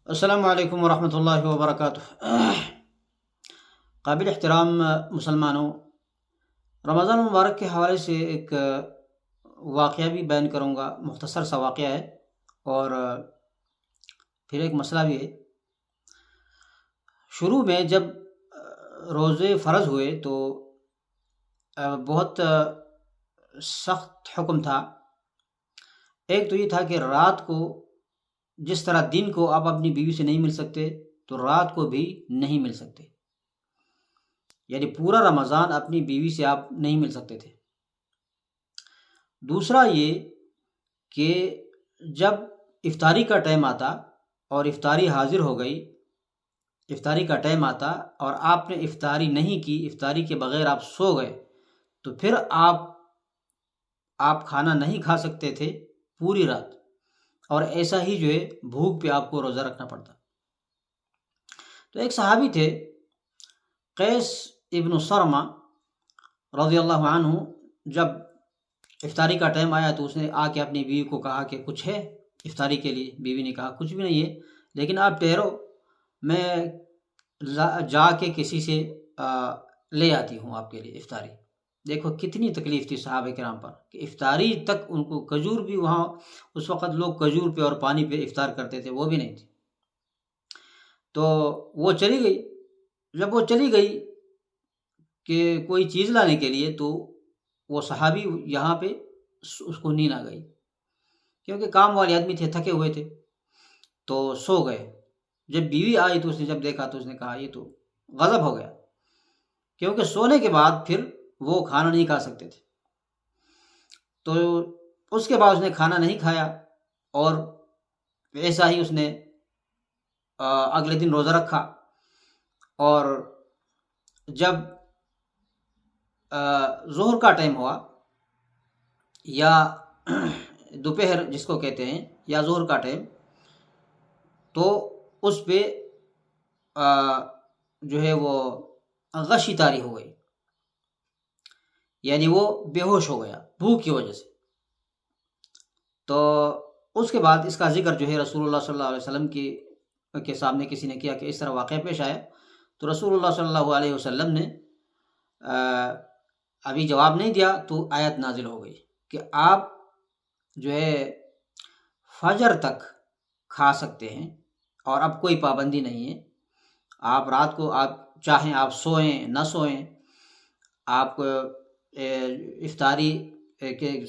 السلام علیکم ورحمۃ اللہ وبرکاتہ۔ قابل احترام مسلمانوں، رمضان المبارک کے حوالے سے ایک واقعہ بھی بیان کروں گا، مختصر سا واقعہ ہے، اور پھر ایک مسئلہ بھی ہے۔ شروع میں جب روزے فرض ہوئے تو بہت سخت حکم تھا۔ ایک تو یہ تھا کہ رات کو جس طرح دن کو آپ اپنی بیوی سے نہیں مل سکتے تو رات کو بھی نہیں مل سکتے، یعنی پورا رمضان اپنی بیوی سے آپ نہیں مل سکتے تھے۔ دوسرا یہ کہ جب افطاری کا ٹائم آتا اور افطاری حاضر ہو گئی، افطاری کا ٹائم آتا اور آپ نے افطاری نہیں کی، افطاری کے بغیر آپ سو گئے، تو پھر آپ کھانا نہیں کھا سکتے تھے پوری رات، اور ایسا ہی جو ہے بھوک پہ آپ کو روزہ رکھنا پڑتا۔ تو ایک صحابی تھے قیس ابن سرما رضی اللہ عنہ، جب افطاری کا ٹائم آیا تو اس نے آ کے اپنی بیوی کو کہا کہ کچھ ہے افطاری کے لیے؟ بیوی نے کہا کچھ بھی نہیں ہے، لیکن آپ ٹھہرو، میں جا کے کسی سے لے آتی ہوں آپ کے لیے افطاری۔ دیکھو کتنی تکلیف تھی صحابہ کرام پر کہ افطاری تک ان کو، کھجور بھی وہاں اس وقت لوگ کھجور پہ اور پانی پہ افطار کرتے تھے، وہ بھی نہیں تھی۔ تو وہ چلی گئی۔ جب وہ چلی گئی کہ کوئی چیز لانے کے لیے، تو وہ صحابی یہاں پہ اس کو نیند آ گئی، کیونکہ کام والے آدمی تھے، تھکے ہوئے تھے، تو سو گئے۔ جب بیوی آئی تو اس نے جب دیکھا تو اس نے کہا یہ تو غضب ہو گیا، کیونکہ سونے کے بعد پھر وہ کھانا نہیں کھا سکتے تھے۔ تو اس کے بعد اس نے کھانا نہیں کھایا، اور ایسا ہی اس نے اگلے دن روزہ رکھا، اور جب ظہر کا ٹائم ہوا یا دوپہر جس کو کہتے ہیں، یا ظہر کا ٹائم، تو اس پہ جو ہے وہ غشی طاری ہو گئی، یعنی وہ بے ہوش ہو گیا بھوک کی وجہ سے۔ تو اس کے بعد اس کا ذکر جو ہے رسول اللہ صلی اللہ علیہ وسلم کے سامنے کسی نے کیا کہ اس طرح واقعہ پیش آیا، تو رسول اللہ صلی اللہ علیہ وسلم نے ابھی جواب نہیں دیا، تو آیت نازل ہو گئی کہ آپ جو ہے فجر تک کھا سکتے ہیں، اور اب کوئی پابندی نہیں ہے۔ آپ رات کو آپ چاہیں آپ سوئیں نہ سوئیں، آپ افطاری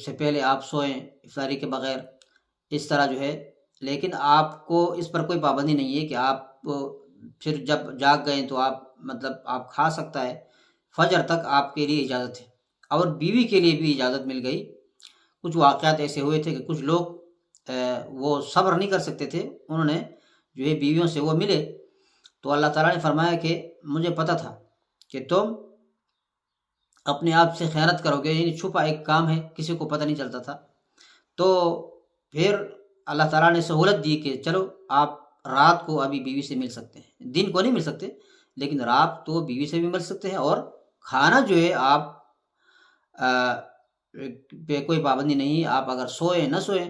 سے پہلے آپ سوئیں، افطاری کے بغیر، اس طرح جو ہے، لیکن آپ کو اس پر کوئی پابندی نہیں ہے کہ آپ پھر جب جاگ گئے تو آپ کھا سکتا ہے۔ فجر تک آپ کے لیے اجازت ہے، اور بیوی کے لیے بھی اجازت مل گئی۔ کچھ واقعات ایسے ہوئے تھے کہ کچھ لوگ وہ صبر نہیں کر سکتے تھے، انہوں نے جو ہے بیویوں سے وہ ملے، تو اللہ تعالیٰ نے فرمایا کہ مجھے پتہ تھا کہ تم اپنے آپ سے خیانت کرو گے، یعنی چھپا ایک کام ہے، کسی کو پتہ نہیں چلتا تھا۔ تو پھر اللہ تعالیٰ نے سہولت دی کہ چلو آپ رات کو ابھی بیوی سے مل سکتے ہیں، دن کو نہیں مل سکتے، لیکن رات تو بیوی سے بھی مل سکتے ہیں، اور کھانا جو ہے آپ پہ کوئی پابندی نہیں، آپ اگر سوئیں نہ سوئیں،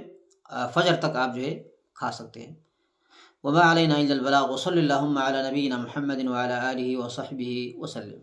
فجر تک آپ جو ہے کھا سکتے ہیں۔ وما علینا الا البلاغ، وصلی اللہم علی نبینا محمد وعلی آلہ وصحبہ وسلم۔